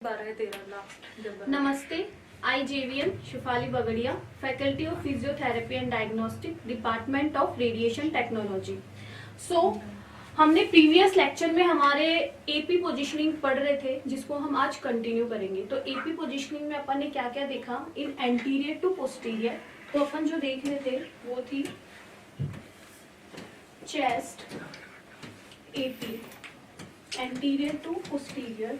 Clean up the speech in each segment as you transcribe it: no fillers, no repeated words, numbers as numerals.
नमस्ते, I JVN Shifali Bagadia, faculty of physiotherapy and diagnostic, department of radiation technology. हमने previous lecture में हमारे AP positioning पढ़ रहे थे, जिसको हम आज कंटिन्यू करेंगे। तो एपी पोजीशनिंग में अपन ने क्या क्या देखा इन एंटीरियर टू पोस्टीरियर। तो अपन जो देख रहे थे वो थी chest AP, anterior to posterior,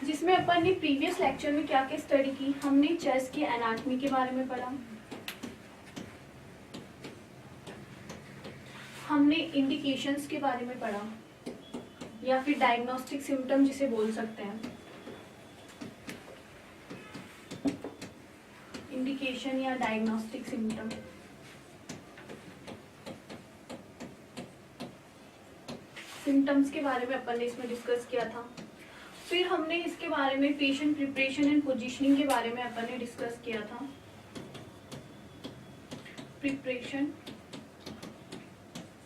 जिसमें अपन ने प्रीवियस लेक्चर में क्या क्या स्टडी की। हमने चेस्ट की एनाटॉमी के बारे में पढ़ा, हमने इंडिकेशंस के बारे में पढ़ा या फिर डायग्नोस्टिक सिम्टम जिसे बोल सकते हैं, इंडिकेशन या डायग्नोस्टिक सिम्टम। सिम्टम्स के बारे में अपन ने इसमें डिस्कस किया था। फिर हमने इसके बारे में पेशेंट प्रिपरेशन एंड पोजीशनिंग के बारे में अपन ने डिस्कस किया था। प्रिपरेशन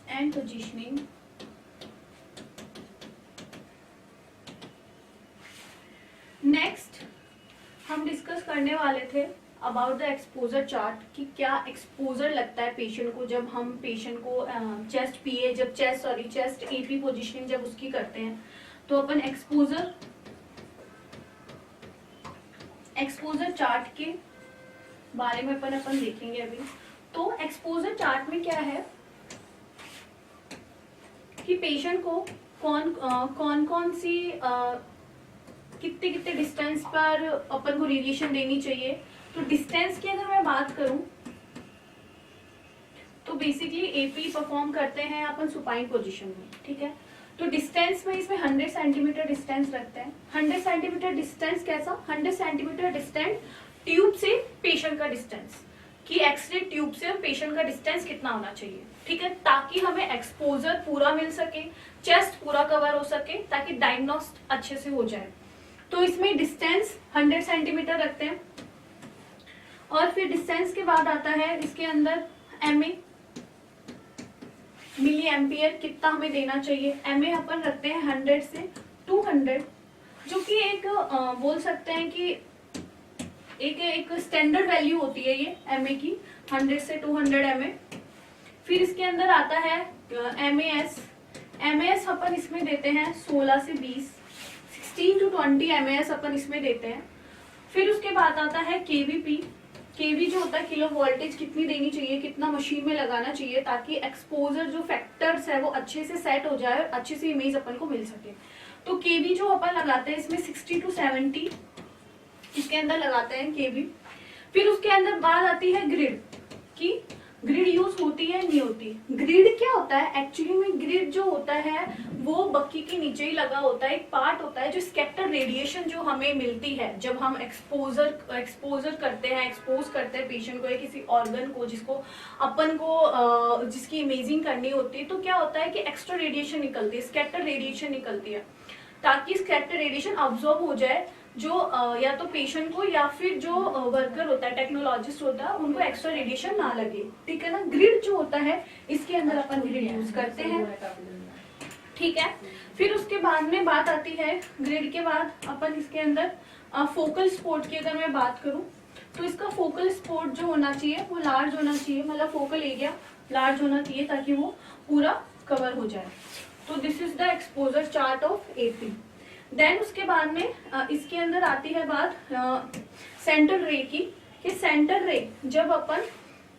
एंड पोजीशनिंग, नेक्स्ट हम डिस्कस करने वाले थे अबाउट द एक्सपोजर चार्ट, कि क्या एक्सपोजर लगता है पेशेंट को जब हम पेशेंट को चेस्ट एपी पोजीशनिंग जब उसकी करते हैं। तो अपन एक्सपोजर चार्ट के बारे में अपन देखेंगे अभी। तो एक्सपोजर चार्ट में क्या है कि पेशेंट को कौन सी कितने डिस्टेंस पर अपन को रेडिएशन देनी चाहिए। तो डिस्टेंस की अगर मैं बात करूं तो बेसिकली एपी परफॉर्म करते हैं अपन सुपाइन पोजीशन में, ठीक है। तो डिस्टेंस में इसमें 100 सेंटीमीटर डिस्टेंस रखते हैं। 100 सेंटीमीटर डिस्टेंस कैसा? 100 सेंटीमीटर डिस्टेंस ट्यूब से पेशेंट का डिस्टेंस, कि एक्सरे ट्यूब से पेशेंट का डिस्टेंस कितना होना चाहिए, ठीक है, ताकि हमें एक्सपोजर पूरा मिल सके, चेस्ट पूरा कवर हो सके, ताकि डायग्नोस्ट अच्छे से हो जाए। तो इसमें डिस्टेंस 100 सेंटीमीटर रखते हैं। और फिर डिस्टेंस के बाद आता है इसके अंदर एमए, मिली एम्पियर कितना हमें देना चाहिए। एमए अपन रखते हैं 100 से 200, जो कि एक बोल सकते हैं कि एक स्टैंडर्ड वैल्यू होती है ये एमए की, 100 से 200 एमए। फिर इसके अंदर आता है एमएएस अपन इसमें देते हैं 16 से 20, 16 to 20 एमएएस अपन इसमें देते हैं। फिर उसके बाद आता है केवीपी। केवी जो होता है किलो वोल्टेज कितनी देनी चाहिए, कितना मशीन में लगाना चाहिए, ताकि एक्सपोजर जो फैक्टर्स है वो अच्छे से सेट हो जाए और अच्छे से इमेज अपन को मिल सके। तो केवी जो अपन लगाते हैं इसमें 60 to 70 इसके अंदर लगाते हैं केवी। फिर उसके अंदर बात आती है ग्रिड, की ग्रिड यूज होती है नहीं होती। ग्रिड क्या होता है एक्चुअली में? ग्रिड जो होता है वो बक्की के नीचे ही लगा होता है, एक पार्ट होता है जो स्कैटर रेडिएशन जो हमें मिलती है जब हम एक्सपोज करते हैं पेशेंट को या किसी ऑर्गन को, जिसको अपन को जिसकी इमेजिंग करनी होती है। तो क्या होता है कि एक्स्ट्रा रेडिएशन निकलती है, स्कैटर रेडिएशन निकलती है, ताकि स्कैटर रेडिएशन अब्सॉर्ब हो जाए, जो या तो पेशेंट को या फिर जो वर्कर होता है, टेक्नोलॉजिस्ट होता है, उनको एक्स्ट्रा रेडिएशन ना लगे, ठीक है ना। ग्रिड जो होता है इसके अंदर अपन ग्रिड यूज करते हैं, ठीक है। फिर उसके बाद में बात आती है ग्रिड के बाद अपन इसके अंदर फोकल स्पॉट की अगर मैं बात करूं तो इसका फोकल स्पॉट जो होना चाहिए वो लार्ज होना चाहिए, मतलब फोकल एरिया लार्ज होना चाहिए ताकि वो पूरा कवर हो जाए। तो this is the exposure chart of AP. Then उसके बाद में इसके अंदर आती है बात सेंटर रे की, कि सेंटर रे जब अपन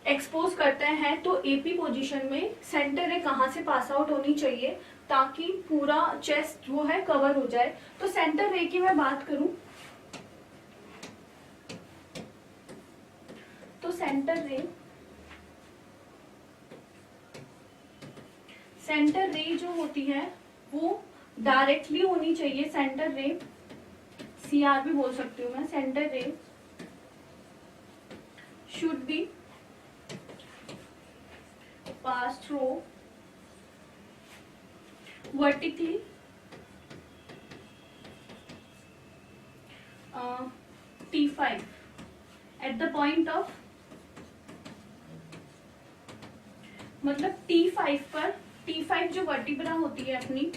एक्सपोज करते हैं तो एपी पोजीशन में सेंटर रे कहाँ से पास आउट होनी चाहिए ताकि पूरा चेस्ट वो है कवर हो जाए। तो सेंटर रे की मैं बात करूं तो सेंटर रे जो होती है वो डायरेक्टली होनी चाहिए। सेंटर रे सीआर भी बोल सकती हूँ मैं। सेंटर रे should be pass through vertically T5 at the point of मतलब T5 पर, T5 जो वर्टिब्रा होती है अपनी,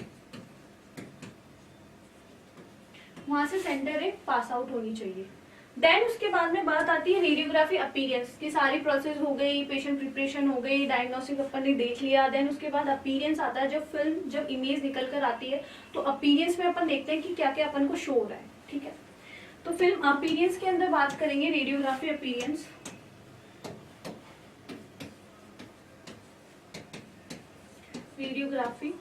वहां से सेंटर एक पास आउट होनी चाहिए। देन उसके बाद में बात आती है रेडियोग्राफी अपीयरेंस की। सारी प्रोसेस हो गई, पेशेंट प्रिपरेशन हो गई, डायग्नोस्टिक अपन ने देख लिया। देन उसके बाद अपीयरेंस आता है, जब इमेज निकल कर आती है तो अपीयरेंस में अपन देखते हैं कि क्या क्या अपन को शो हो रहा है, ठीक है। तो फिल्म अपीयरेंस के अंदर बात करेंगे radiography appearance. Radiography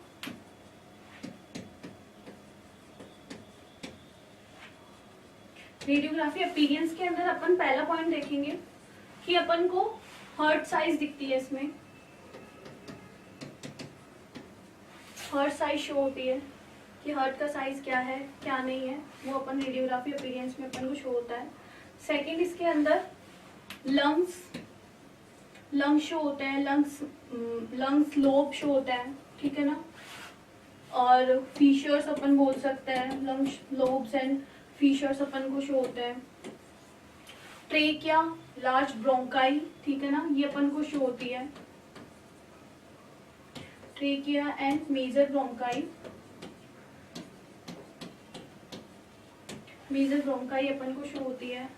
radiography appearance के अंदर अपन पहला पॉइंट देखेंगे कि अपन को हार्ट साइज दिखती है, इसमें हार्ट साइज शो होती है कि हार्ट का साइज क्या है क्या नहीं है, वो अपन रेडियोग्राफी अपीयरेंस में अपन को शो होता है। सेकंड, इसके अंदर लंग्स शो होते हैं, लंग्स लोब शो होता है, ठीक है ना। और फीचर्स अपन बोल सकते हैं, लंग्स लोब्स एंड फीचर्स अपन को शो होते हैं। ट्रेकिया, लार्ज ब्रोंकाई, ठीक है ना, ये अपन को शो होती है। Trachea and major bronchi, major bronchi अपन को शो होती है।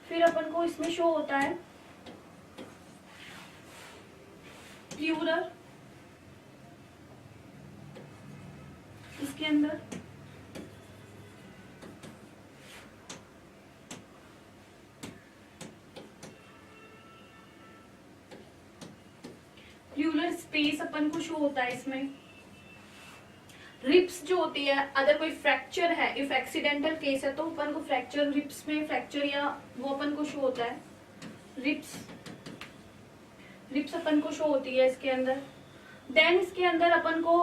फिर अपन को इसमें शो होता है प्लूरल, इसके अंदर प्लूरल स्पेस अपन को शो होता है। इसमें रिप्स जो होती है, अगर कोई फ्रैक्चर है, इफ एक्सीडेंटल केस है तो अपन को फ्रैक्चर, रिप्स में फ्रैक्चर या वो अपन को शो होता है। रिप्स अपन को शो होती है इसके अंदर। देन इसके अंदर अपन को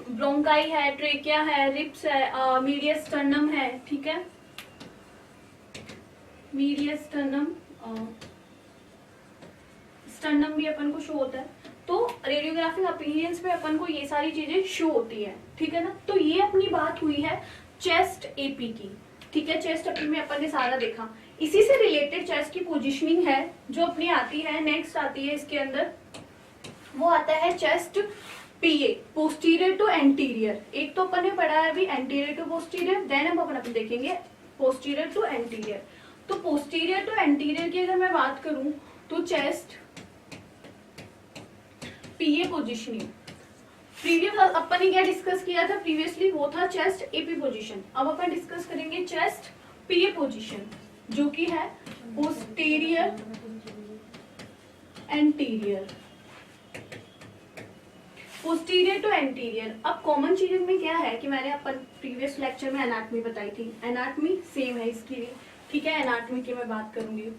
ब्रोंकाई है, ट्रेकिया है, रिप्स है, मीडियस स्टर्नम है, ठीक है, मीडियस स्टर्नम भी अपन को शो होता है। तो रेडियोग्राफिक अपीयरेंस में अपन को ये सारी चीजें शो होती है, ठीक है ना। तो ये अपनी बात हुई है चेस्ट एपी की, ठीक है। चेस्ट एपी में अपन ने सारा देखा। इसी से रिलेटेड चेस्ट की पोजीशनिंग है जो अपनी आती है, नेक्स्ट आती है इसके अंदर, वो आता है chest PA, posterior to anterior. एक तो अपन ने पढ़ा है अभी एंटीरियर टू पोस्टीरियर, देन हम अपन देखेंगे पोस्टीरियर टू एंटीरियर। तो पोस्टीरियर टू एंटीरियर की अगर मैं बात करूं तो चेस्ट पीए पोजीशनिंग, प्रीवियस अपन ने क्या डिस्कस किया था प्रीवियसली, वो था चेस्ट एपी पोजीशन। अब अपन डिस्कस करेंगे चेस्ट पीए पोजीशन, जो कि है posterior anterior, posterior to anterior. अब कॉमन चीज में क्या है कि मैंने अपन प्रीवियस लेक्चर में एनाटॉमी बताई थी, एनाटॉमी सेम है इसकी भी, ठीक है। एनाटॉमी की मैं बात करूंगी,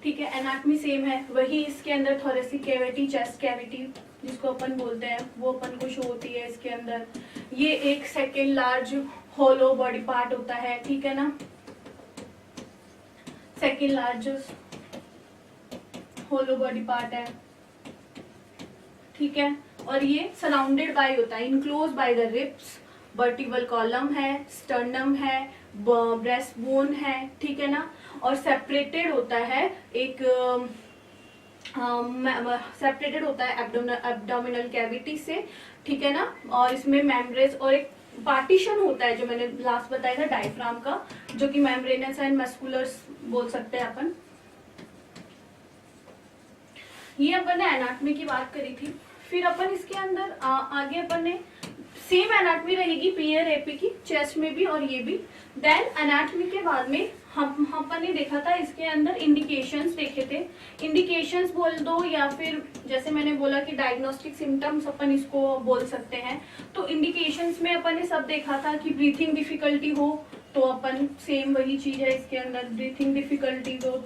ठीक है, एनाटॉमी सेम है। वही इसके अंदर थोरेसिक कैविटी, चेस्ट कैविटी जिसको अपन बोलते हैं, वो अपन को शो होती है इसके अंदर। ये एक सेकेंड लार्ज होलो बॉडी पार्ट होता है, ठीक है ना, सेकेंड लार्जेस्ट होलो बॉडी पार्ट है, ठीक है। और ये सराउंडेड बाय होता है, enclose by the ribs, vertebral column है, स्टर्नम है, ब्रेस्ट बोन है, ठीक है ना। और सेपरेटेड होता है एक सेपरेटेड होता है एब्डोमिनल कैविटी से, ठीक है ना। और इसमें मेम्ब्रेस और एक पार्टीशन होता है जो मैंने लास्ट बताया था डायफ्राम का, जो कि मेम्ब्रेनस एंड मस्कुलर्स बोल सकते हैं अपन। ये अपन ने एनाटॉमी की बात करी थी। फिर अपन इसके अंदर आगे अपन ने सेम एनाटॉमी रहेगी पीए और एपी की, चेस्ट में भी और ये भी। देन एनाटॉमी के बाद में हम अपन ने देखा था इसके अंदर इंडिकेशंस देखे थे। इंडिकेशंस बोल दो या फिर जैसे मैंने बोला कि डायग्नोस्टिक सिम्टम्स अपन इसको बोल सकते हैं। तो इंडिकेशंस में अपन ने सब देखा था कि ब्रीथिंग डिफिकल्टी हो तो अपन सेम वही चीज है इसके अंदर, ब्रीथिंग डिफिकल्टी हो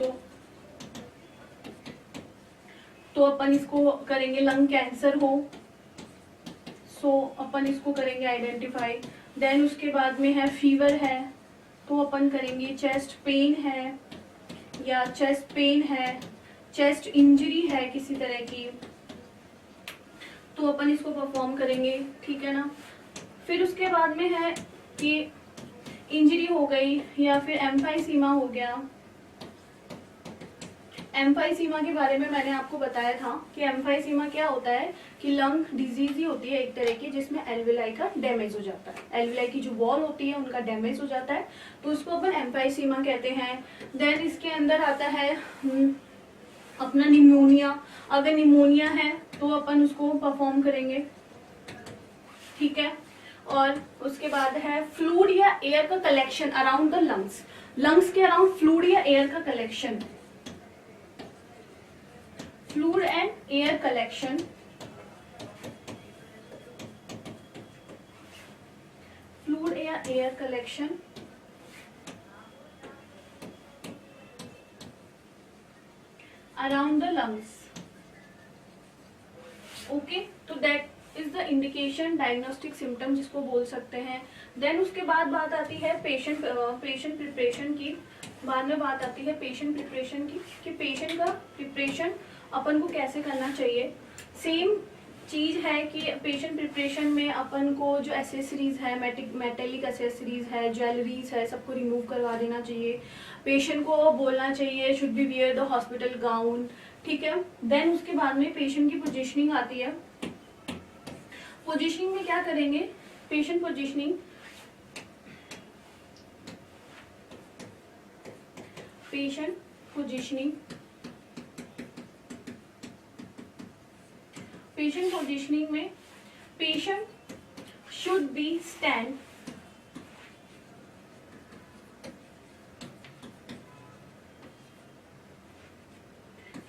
तो अपन इसको करेंगे। लंग कैंसर हो सो अपन इसको करेंगे आइडेंटिफाई। देन उसके बाद में है फीवर है तो अपन करेंगे चेस्ट पेन है या चेस्ट पेन है, चेस्ट इंजरी है किसी तरह की तो अपन इसको परफॉर्म करेंगे, ठीक है ना। फिर उसके बाद में है कि इंजरी हो गई या फिर एम्फाइसीमा हो गया एम्फाइसीमा के बारे में मैंने आपको बताया था कि एम्फाइसीमा क्या होता है कि लंग डिजीज ही होती है एक तरह की, जिसमें एल्वेलाई का डैमेज हो जाता है। एल्वेलाई की जो वॉल होती है उनका डैमेज हो जाता है, तो उसको अपन एम्फाइसीमा कहते हैं। देन इसके अंदर आता है अपना निमोनिया। अगर निमोनिया है तो अपन उसको परफॉर्म करेंगे, ठीक है। और उसके बाद है फ्लूइड या एयर का collection around the lungs. Lungs के अराउंड फ्लूइड या एयर का collection, fluid and air collection, fluid या air collection around the lungs. Okay, तो that is the indication, diagnostic symptom जिसको बोल सकते हैं। देन उसके बाद बात आती है पेशेंट प्रिपरेशन की। बाद में बात आती है पेशेंट प्रिपरेशन की कि पेशेंट का प्रिपरेशन अपन को कैसे करना चाहिए। सेम चीज है कि पेशेंट प्रिपरेशन में अपन को जो एसेसरीज है, मेटेलिक एसेसरीज है, ज्वेलरीज है, सबको रिमूव करवा देना चाहिए। पेशेंट को बोलना चाहिए should be wear the hospital gown, ठीक है। देन उसके बाद में पेशेंट की पोजीशनिंग आती है। पोजीशनिंग में क्या करेंगे, patient positioning, patient positioning, patient positioning में patient should be stand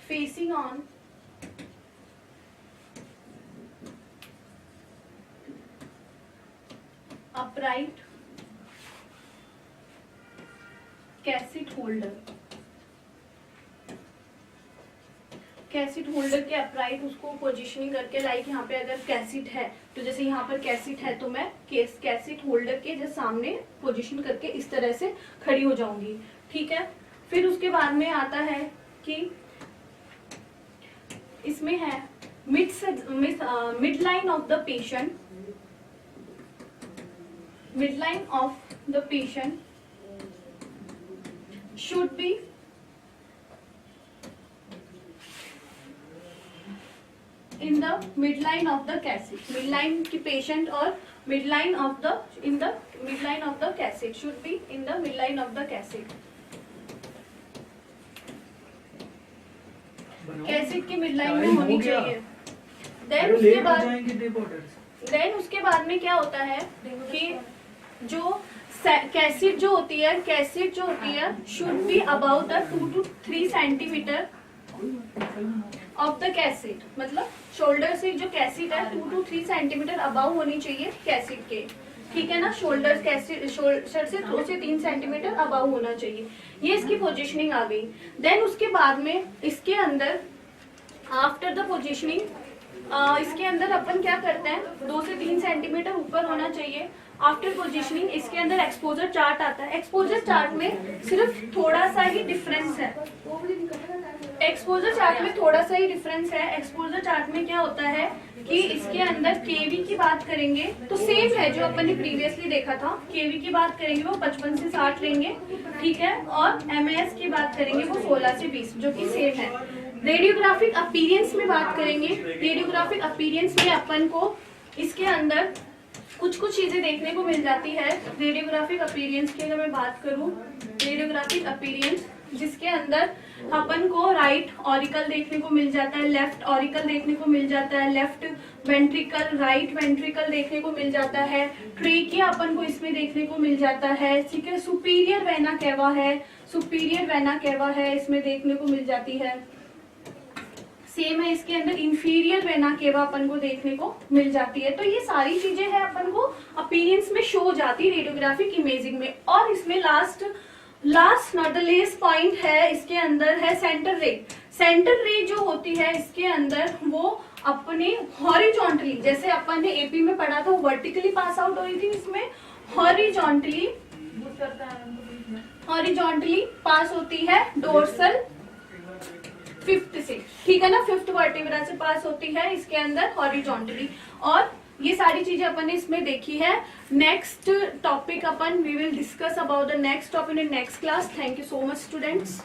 facing on upright cassette holder. Cassette holder के अपराइट उसको पोजीशनिंग करके, लाइक यहाँ पे अगर कैसेट है तो जैसे यहाँ पर कैसेट है तो मैं कैसेट होल्डर के जैसे सामने पोजीशन करके इस तरह से खड़ी हो जाऊंगी, ठीक है। फिर उसके बाद में आता है कि इसमें है midline of the patient, midline of the patient should be in the midline of the cassette. Midline की patient और midline of the in the midline of the cassette should be in the midline of the cassette. Cassette की midline में होनी चाहिए। Then उसके बाद में क्या होता है कि जो कैसेट जो होती है should be about the 2 to 3 centimetre of the cassette, मतलब शोल्डर से जो कैसेट है 2 to 3 सेंटीमीटर अबाउ होनी चाहिए कैसेट के, ठीक है ना। शोल्डर कैसेट शोल्डर से 2 से 3 सेंटीमीटर अबाउ होना चाहिए। ये इसकी पोजीशनिंग आ गई। देन उसके बाद में इसके अंदर आफ्टर द पोजीशनिंग इसके अंदर अपन क्या करते हैं, 2 से 3 सेंटीमीटर ऊपर होना चाहिए। आफ्टर पोजीशनिंग इसके अंदर एक्सपोजर चार्ट आता है। एक्सपोजर चार्ट में सिर्फ थोड़ा सा ही डिफरेंस है। एक्सपोजर चार्ट में थोड़ा सा ही डिफरेंस है। एक्सपोजर चार्ट में क्या होता है कि इसके अंदर केवी की बात करेंगे तो सेम है जो अपन ने प्रीवियसली देखा था। केवी की बात करेंगे वो 55 से 60 लेंगे, ठीक है। और एमएएस की बात करेंगे वो 16 से 20, जो कि सेम है। रेडियोग्राफिक अपीयरेंस में बात करेंगे। रेडियोग्राफिक अपीयरेंस में अपन को इसके अंदर कुछ चीजें देखने को मिल जाती है। रेडियोग्राफिक अपीयरेंस की अगर मैं बात करूं, रेडियोग्राफिक अपीयरेंस जिसके अंदर अपन को राइट ऑरिकल देखने को मिल जाता है, लेफ्ट ऑरिकल देखने को मिल जाता है, लेफ्ट वेंट्रिकल, राइट वेंट्रिकल देखने को मिल जाता है, ट्रेकिया अपन को इसमें देखने को मिल जाता है, ठीक है। सुपीरियर वेना केवा है, सुपीरियर वेना केवा है इसमें देखने को मिल जाती है। सेम है इसके अंदर इंफीरियर वेना केवा अपन को देखने को मिल जाती है। तो ये सारी चीजें हैं अपन को अपीयरेंस में शो हो जाती है रेडियोग्राफिक इमेजिंग में। और इसमें लास्ट नॉट द लेस्ट पॉइंट है, इसके अंदर है सेंटर रे। सेंटर रे जो होती है इसके अंदर वो अपने हॉरिजॉन्टली, जैसे अपन ने एपी में पढ़ा था, वर्टिकली पास आउट हो रही थी, इसमें हॉरिजॉन्टली पास होती है डोर्सल 5th से, ठीक है ना। 5th वर्टिब्रा से पास होती है इसके अंदर हॉरिजॉन्टली। और ये सारी चीजें अपन ने इसमें देखी है। नेक्स्ट टॉपिक अपन we will discuss about the next topic in next class. Thank you so much students.